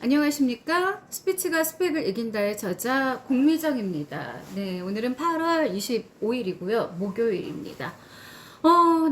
안녕하십니까? 스피치가 스펙을 이긴다의 저자 공미정입니다. 네, 오늘은 8월 25일이고요. 목요일입니다.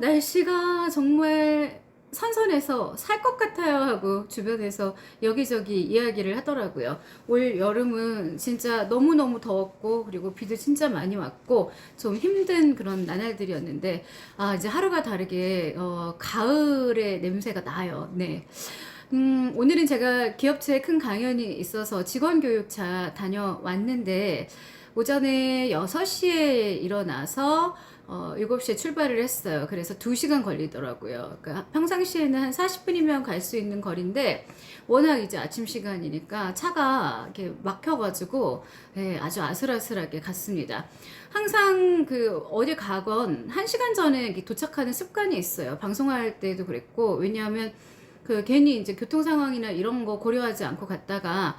날씨가 정말 선선해서 살 것 같아요 하고 주변에서 여기저기 이야기를 하더라고요. 올 여름은 진짜 너무너무 더웠고 그리고 비도 진짜 많이 왔고 좀 힘든 그런 나날들이었는데 이제 하루가 다르게 가을의 냄새가 나요. 네. 오늘은 제가 기업체에 큰 강연이 있어서 직원교육차 다녀왔는데 오전에 6시에 일어나서 7시에 출발을 했어요. 그래서 2시간 걸리더라고요. 그러니까 평상시에는 한 40분이면 갈 수 있는 거리인데 워낙 이제 아침 시간이니까 차가 이렇게 막혀가지고 아주 아슬아슬하게 갔습니다. 항상 어디 가건 1시간 전에 도착하는 습관이 있어요. 방송할 때도 그랬고 왜냐하면 괜히 이제 교통 상황이나 이런 거 고려하지 않고 갔다가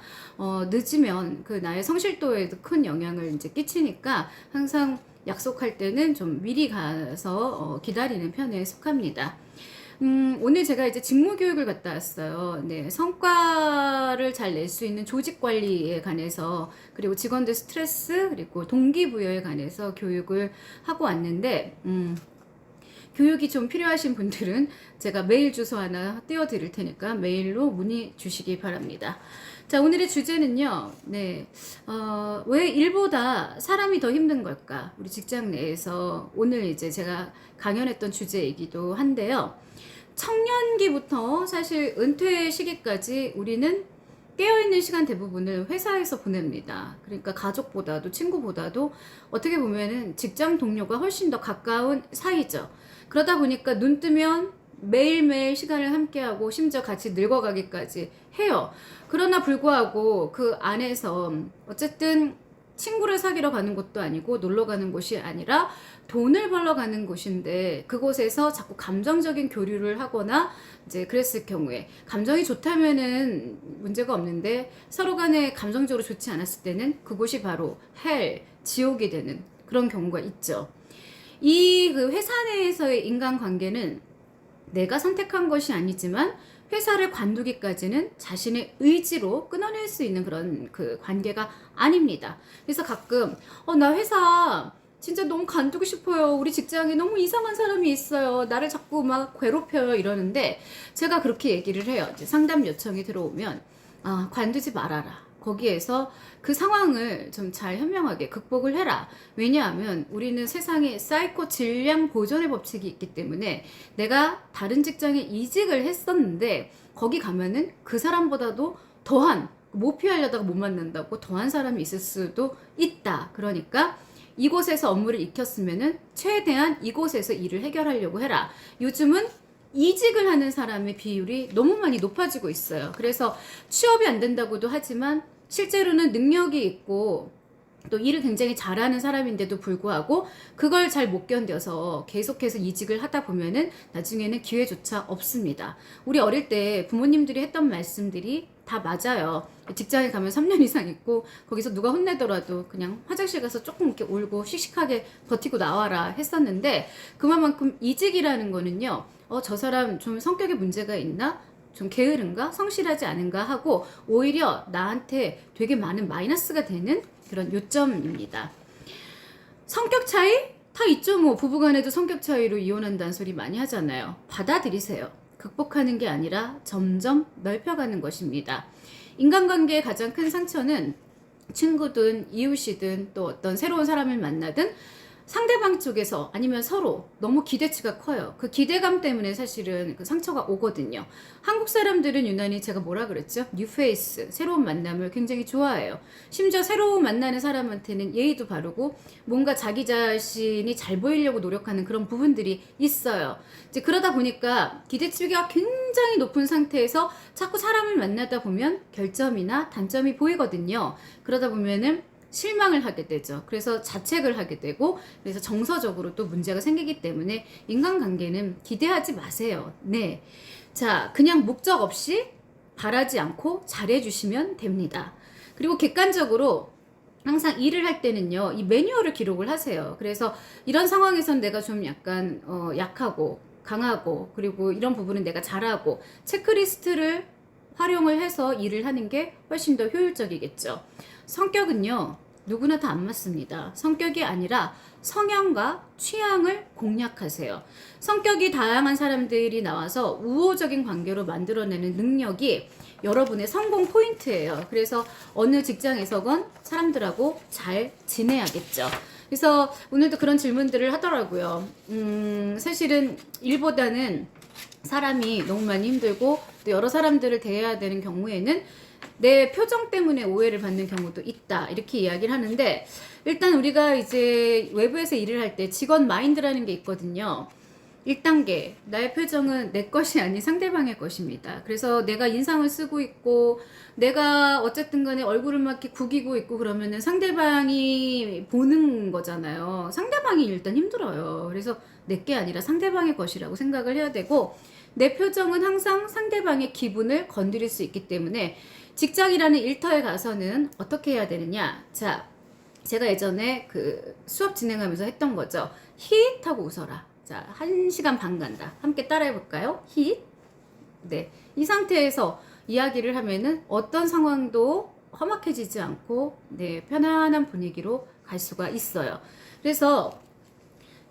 늦으면 나의 성실도에도 큰 영향을 이제 끼치니까 항상 약속할 때는 좀 미리 가서 기다리는 편에 속합니다. 오늘 제가 이제 직무 교육을 갔다 왔어요. 네, 성과를 잘 낼 수 있는 조직 관리에 관해서 그리고 직원들 스트레스 그리고 동기부여에 관해서 교육을 하고 왔는데 교육이 좀 필요하신 분들은 제가 메일 주소 하나 띄워드릴 테니까 메일로 문의 주시기 바랍니다. 자, 오늘의 주제는요, 네, 왜 일보다 사람이 더 힘든 걸까? 우리 직장 내에서 오늘 이제 제가 강연했던 주제이기도 한데요. 청년기부터 사실 은퇴 시기까지 우리는 깨어있는 시간 대부분을 회사에서 보냅니다. 그러니까 가족보다도 친구보다도 어떻게 보면은 직장 동료가 훨씬 더 가까운 사이죠. 그러다 보니까 눈 뜨면 매일매일 시간을 함께하고 심지어 같이 늙어가기까지 해요. 그러나 불구하고 그 안에서 어쨌든 친구를 사귀러 가는 곳도 아니고 놀러 가는 곳이 아니라 돈을 벌러 가는 곳인데 그곳에서 자꾸 감정적인 교류를 하거나 이제 그랬을 경우에 감정이 좋다면은 문제가 없는데 서로 간에 감정적으로 좋지 않았을 때는 그곳이 바로 헬, 지옥이 되는 그런 경우가 있죠. 이 회사 내에서의 인간관계는 내가 선택한 것이 아니지만 회사를 관두기까지는 자신의 의지로 끊어낼 수 있는 그런 관계가 아닙니다. 그래서 가끔 나 회사 진짜 너무 관두고 싶어요. 우리 직장에 너무 이상한 사람이 있어요. 나를 자꾸 막 괴롭혀요. 이러는데 제가 그렇게 얘기를 해요. 이제 상담 요청이 들어오면 관두지 말아라. 거기에서 그 상황을 좀 잘 현명하게 극복을 해라. 왜냐하면 우리는 세상에 사이코 질량 보존의 법칙이 있기 때문에 내가 다른 직장에 이직을 했었는데 거기 가면은 그 사람보다도 더한 못 피하려다가 못 만난다고 더한 사람이 있을 수도 있다. 그러니까 이곳에서 업무를 익혔으면은 최대한 이곳에서 일을 해결하려고 해라. 요즘은 이직을 하는 사람의 비율이 너무 많이 높아지고 있어요. 그래서 취업이 안 된다고도 하지만 실제로는 능력이 있고 또 일을 굉장히 잘하는 사람인데도 불구하고 그걸 잘 못 견뎌서 계속해서 이직을 하다 보면은 나중에는 기회조차 없습니다. 우리 어릴 때 부모님들이 했던 말씀들이 다 맞아요. 직장에 가면 3년 이상 있고 거기서 누가 혼내더라도 그냥 화장실 가서 조금 이렇게 울고 씩씩하게 버티고 나와라 했었는데 그만큼 이직이라는 거는요. 저 사람 좀 성격에 문제가 있나? 좀 게으른가? 성실하지 않은가? 하고 오히려 나한테 되게 많은 마이너스가 되는 그런 요점입니다. 성격 차이? 다 있죠. 뭐 부부간에도 성격 차이로 이혼한다는 소리 많이 하잖아요. 받아들이세요. 극복하는 게 아니라 점점 넓혀가는 것입니다. 인간관계의 가장 큰 상처는 친구든 이웃이든 또 어떤 새로운 사람을 만나든 상대방 쪽에서 아니면 서로 너무 기대치가 커요. 그 기대감 때문에 사실은 그 상처가 오거든요. 한국 사람들은 유난히 제가 뭐라 그랬죠? 뉴페이스, 새로운 만남을 굉장히 좋아해요. 심지어 새로운 만나는 사람한테는 예의도 바르고 뭔가 자기 자신이 잘 보이려고 노력하는 그런 부분들이 있어요. 이제 그러다 보니까 기대치가 굉장히 높은 상태에서 자꾸 사람을 만나다 보면 결점이나 단점이 보이거든요. 그러다 보면은 실망을 하게 되죠. 그래서 자책을 하게 되고 그래서 정서적으로 또 문제가 생기기 때문에 인간관계는 기대하지 마세요. 네. 자, 그냥 목적 없이 바라지 않고 잘해주시면 됩니다. 그리고 객관적으로 항상 일을 할 때는요, 이 매뉴얼을 기록을 하세요. 그래서 이런 상황에선 내가 좀 약간 약하고 강하고 그리고 이런 부분은 내가 잘하고 체크리스트를 활용을 해서 일을 하는 게 훨씬 더 효율적이겠죠. 성격은요, 누구나 다 안 맞습니다. 성격이 아니라 성향과 취향을 공략하세요. 성격이 다양한 사람들이 나와서 우호적인 관계로 만들어내는 능력이 여러분의 성공 포인트예요. 그래서 어느 직장에서건 사람들하고 잘 지내야겠죠. 그래서 오늘도 그런 질문들을 하더라고요. 사실은 일보다는 사람이 너무 많이 힘들고 또 여러 사람들을 대해야 되는 경우에는 내 표정 때문에 오해를 받는 경우도 있다, 이렇게 이야기를 하는데, 일단 우리가 이제 외부에서 일을 할 때 직원 마인드라는 게 있거든요. 1단계, 나의 표정은 내 것이 아닌 상대방의 것입니다. 그래서 내가 인상을 쓰고 있고 내가 어쨌든 간에 얼굴을 막 이렇게 구기고 있고 그러면은 상대방이 보는 거잖아요. 상대방이 일단 힘들어요. 그래서 내 게 아니라 상대방의 것이라고 생각을 해야 되고, 내 표정은 항상 상대방의 기분을 건드릴 수 있기 때문에 직장이라는 일터에 가서는 어떻게 해야 되느냐. 자, 제가 예전에 그 수업 진행하면서 했던 거죠. 힛 하고 웃어라. 자, 1시간 반 간다. 함께 따라해 볼까요? 힛. 네. 이 상태에서 이야기를 하면은 어떤 상황도 험악해지지 않고, 네, 편안한 분위기로 갈 수가 있어요. 그래서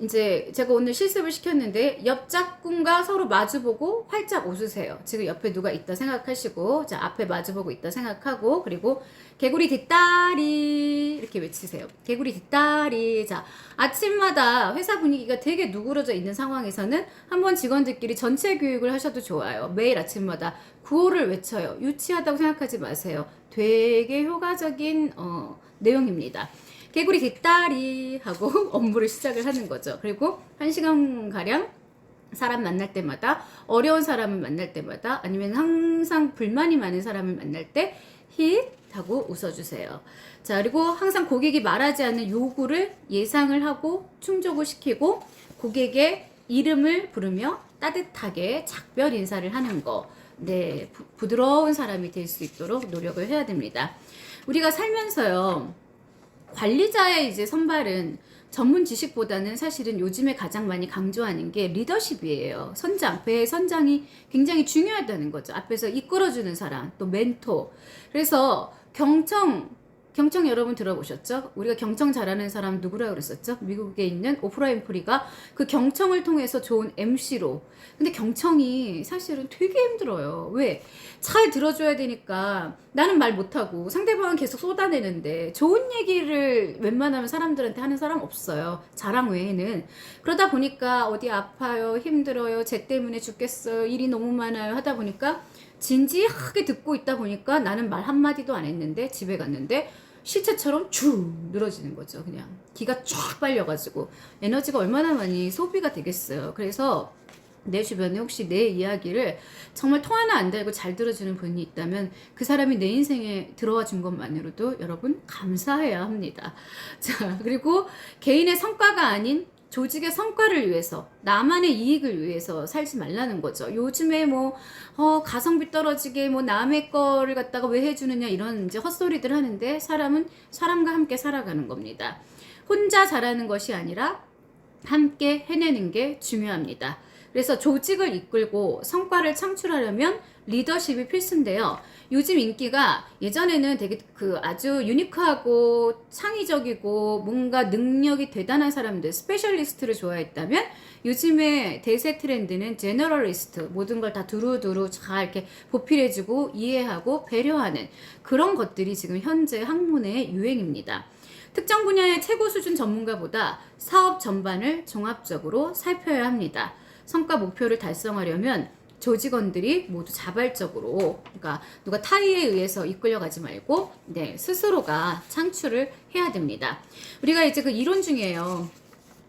이제 제가 오늘 실습을 시켰는데, 옆 짝꿍과 서로 마주보고 활짝 웃으세요. 지금 옆에 누가 있다 생각하시고, 자, 앞에 마주보고 있다 생각하고, 그리고 개구리 뒷다리 이렇게 외치세요. 개구리 뒷다리. 자, 아침마다 회사 분위기가 되게 누그러져 있는 상황에서는 한번 직원들끼리 전체 교육을 하셔도 좋아요. 매일 아침마다 구호를 외쳐요. 유치하다고 생각하지 마세요. 되게 효과적인 내용입니다. 개구리 뒷다리 하고 업무를 시작을 하는 거죠. 그리고 1시간가량 사람 만날 때마다, 어려운 사람을 만날 때마다, 아니면 항상 불만이 많은 사람을 만날 때 힛 하고 웃어주세요. 자, 그리고 항상 고객이 말하지 않는 요구를 예상을 하고 충족을 시키고, 고객의 이름을 부르며 따뜻하게 작별 인사를 하는 거. 네, 부드러운 사람이 될 수 있도록 노력을 해야 됩니다. 우리가 살면서요, 관리자의 이제 선발은 전문 지식보다는 사실은 요즘에 가장 많이 강조하는 게 리더십이에요. 선장, 배의 선장이 굉장히 중요하다는 거죠. 앞에서 이끌어주는 사람, 또 멘토. 그래서 경청 여러분 들어보셨죠? 우리가 경청 잘하는 사람 누구라고 그랬었죠? 미국에 있는 오프라 윈프리가 그 경청을 통해서 좋은 MC로. 근데 경청이 사실은 되게 힘들어요. 왜? 잘 들어줘야 되니까 나는 말 못하고 상대방은 계속 쏟아내는데 좋은 얘기를 웬만하면 사람들한테 하는 사람 없어요. 자랑 외에는. 그러다 보니까 어디 아파요, 힘들어요, 쟤 때문에 죽겠어요, 일이 너무 많아요 하다 보니까 진지하게 듣고 있다 보니까 나는 말 한마디도 안 했는데 집에 갔는데 시체처럼 쭉 늘어지는 거죠. 그냥 기가 쫙 빨려가지고 에너지가 얼마나 많이 소비가 되겠어요. 그래서 내 주변에 혹시 내 이야기를 정말 통 하나 안 달고 잘 들어주는 분이 있다면 그 사람이 내 인생에 들어와 준 것만으로도 여러분 감사해야 합니다. 자, 그리고 개인의 성과가 아닌 조직의 성과를 위해서, 나만의 이익을 위해서 살지 말라는 거죠. 요즘에 뭐 가성비 떨어지게 뭐 남의 거를 갖다가 왜 해주느냐 이런 이제 헛소리들 하는데, 사람은 사람과 함께 살아가는 겁니다. 혼자 잘하는 것이 아니라 함께 해내는 게 중요합니다. 그래서 조직을 이끌고 성과를 창출하려면 리더십이 필수인데요. 요즘 인기가 예전에는 되게 그 아주 유니크하고 창의적이고 뭔가 능력이 대단한 사람들, 스페셜리스트를 좋아했다면, 요즘에 대세 트렌드는 제너럴리스트, 모든 걸 다 두루두루 잘 이렇게 보필해주고 이해하고 배려하는 그런 것들이 지금 현재 학문의 유행입니다. 특정 분야의 최고 수준 전문가보다 사업 전반을 종합적으로 살펴야 합니다. 성과 목표를 달성하려면 조직원들이 모두 자발적으로, 그러니까 누가 타의에 의해서 이끌려가지 말고, 네, 스스로가 창출을 해야 됩니다. 우리가 이제 그 이론 중에요,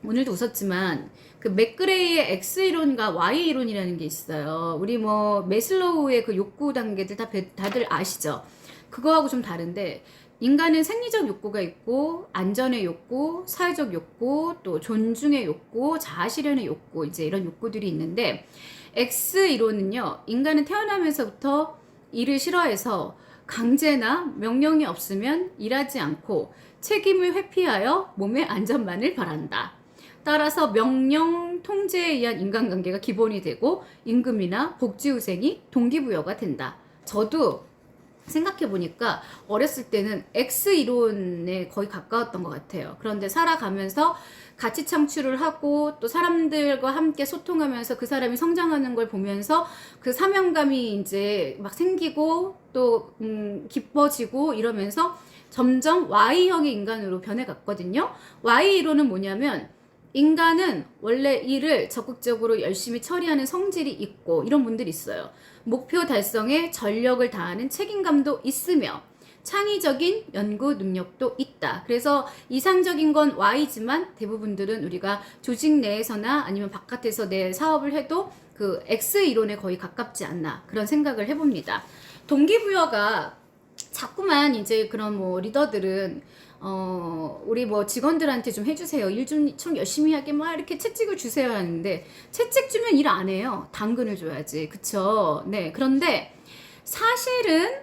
오늘도 웃었지만 그 맥그레이의 X 이론과 Y 이론이라는 게 있어요. 우리 뭐 메슬로우의 그 욕구 단계들 다들 아시죠? 그거하고 좀 다른데, 인간은 생리적 욕구가 있고, 안전의 욕구, 사회적 욕구, 또 존중의 욕구, 자아실현의 욕구, 이제 이런 욕구들이 있는데, X 이론은요, 인간은 태어나면서부터 일을 싫어해서 강제나 명령이 없으면 일하지 않고 책임을 회피하여 몸의 안전만을 바란다. 따라서 명령, 통제에 의한 인간관계가 기본이 되고 임금이나 복지후생이 동기부여가 된다. 저도 생각해 보니까 어렸을 때는 X 이론에 거의 가까웠던 것 같아요. 그런데 살아가면서 가치 창출을 하고 또 사람들과 함께 소통하면서 그 사람이 성장하는 걸 보면서 그 사명감이 이제 막 생기고 또 깊어지고 이러면서 점점 Y형의 인간으로 변해갔거든요. Y 이론은 뭐냐면 인간은 원래 일을 적극적으로 열심히 처리하는 성질이 있고 이런 분들이 있어요. 목표 달성에 전력을 다하는 책임감도 있으며 창의적인 연구 능력도 있다. 그래서 이상적인 건 Y지만 대부분들은 우리가 조직 내에서나 아니면 바깥에서 내 사업을 해도 그 X 이론에 거의 가깝지 않나 그런 생각을 해봅니다. 동기부여가 자꾸만 이제 그런 뭐 리더들은 우리 뭐 직원들한테 좀 해주세요. 일 좀 열심히 하게 막 이렇게 채찍을 주세요 하는데 채찍 주면 일 안 해요. 당근을 줘야지. 그쵸? 네. 그런데 사실은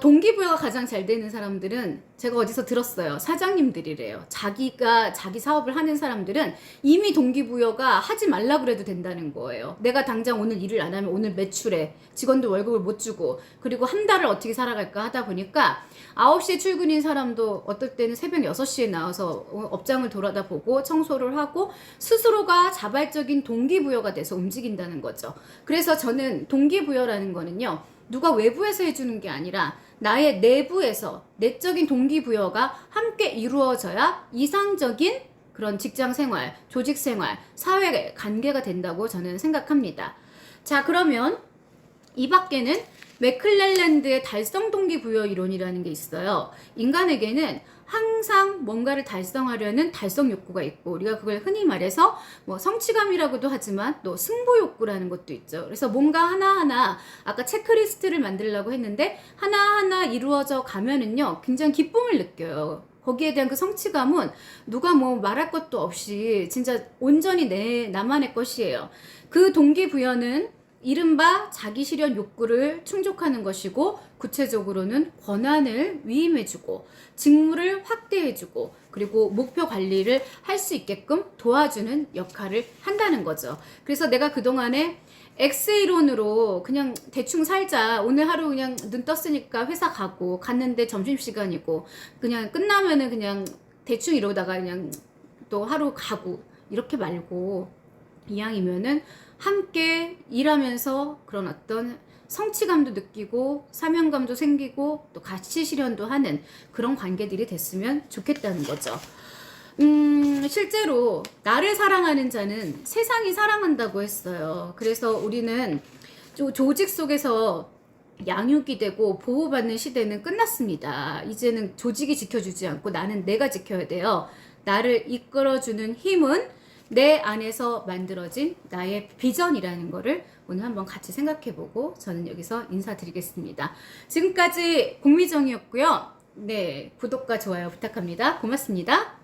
동기부여가 가장 잘 되는 사람들은 제가 어디서 들었어요. 사장님들이래요. 자기가 자기 사업을 하는 사람들은 이미 동기부여가 하지 말라 그래도 된다는 거예요. 내가 당장 오늘 일을 안 하면 오늘 매출에 직원들 월급을 못 주고 그리고 한 달을 어떻게 살아갈까 하다 보니까 9시에 출근인 사람도 어떨 때는 새벽 6시에 나와서 업장을 돌아다보고 청소를 하고 스스로가 자발적인 동기부여가 돼서 움직인다는 거죠. 그래서 저는 동기부여라는 거는요. 누가 외부에서 해주는 게 아니라 나의 내부에서 내적인 동기부여가 함께 이루어져야 이상적인 그런 직장 생활, 조직 생활, 사회 관계가 된다고 저는 생각합니다. 자, 그러면 이 밖에는 맥클렐랜드의 달성 동기부여 이론이라는 게 있어요. 인간에게는 항상 뭔가를 달성하려는 달성 욕구가 있고 우리가 그걸 흔히 말해서 뭐 성취감이라고도 하지만 또 승부 욕구라는 것도 있죠. 그래서 뭔가 하나하나 아까 체크리스트를 만들려고 했는데 하나하나 이루어져 가면은요 굉장히 기쁨을 느껴요. 거기에 대한 그 성취감은 누가 뭐 말할 것도 없이 진짜 온전히 나만의 것이에요. 그 동기부여는 이른바 자기 실현 욕구를 충족하는 것이고 구체적으로는 권한을 위임해주고 직무를 확대해주고 그리고 목표 관리를 할 수 있게끔 도와주는 역할을 한다는 거죠. 그래서 내가 그동안에 X이론으로 그냥 대충 살자. 오늘 하루 그냥 눈 떴으니까 회사 가고 갔는데 점심시간이고 그냥 끝나면은 그냥 대충 이러다가 그냥 또 하루 가고 이렇게 말고 이왕이면은 함께 일하면서 그런 어떤 성취감도 느끼고 사명감도 생기고 또 가치 실현도 하는 그런 관계들이 됐으면 좋겠다는 거죠. 실제로 나를 사랑하는 자는 세상이 사랑한다고 했어요. 그래서 우리는 조직 속에서 양육이 되고 보호받는 시대는 끝났습니다. 이제는 조직이 지켜주지 않고 나는 내가 지켜야 돼요. 나를 이끌어주는 힘은 내 안에서 만들어진 나의 비전이라는 거를 오늘 한번 같이 생각해보고 저는 여기서 인사드리겠습니다. 지금까지 공미정이었고요. 네, 구독과 좋아요 부탁합니다. 고맙습니다.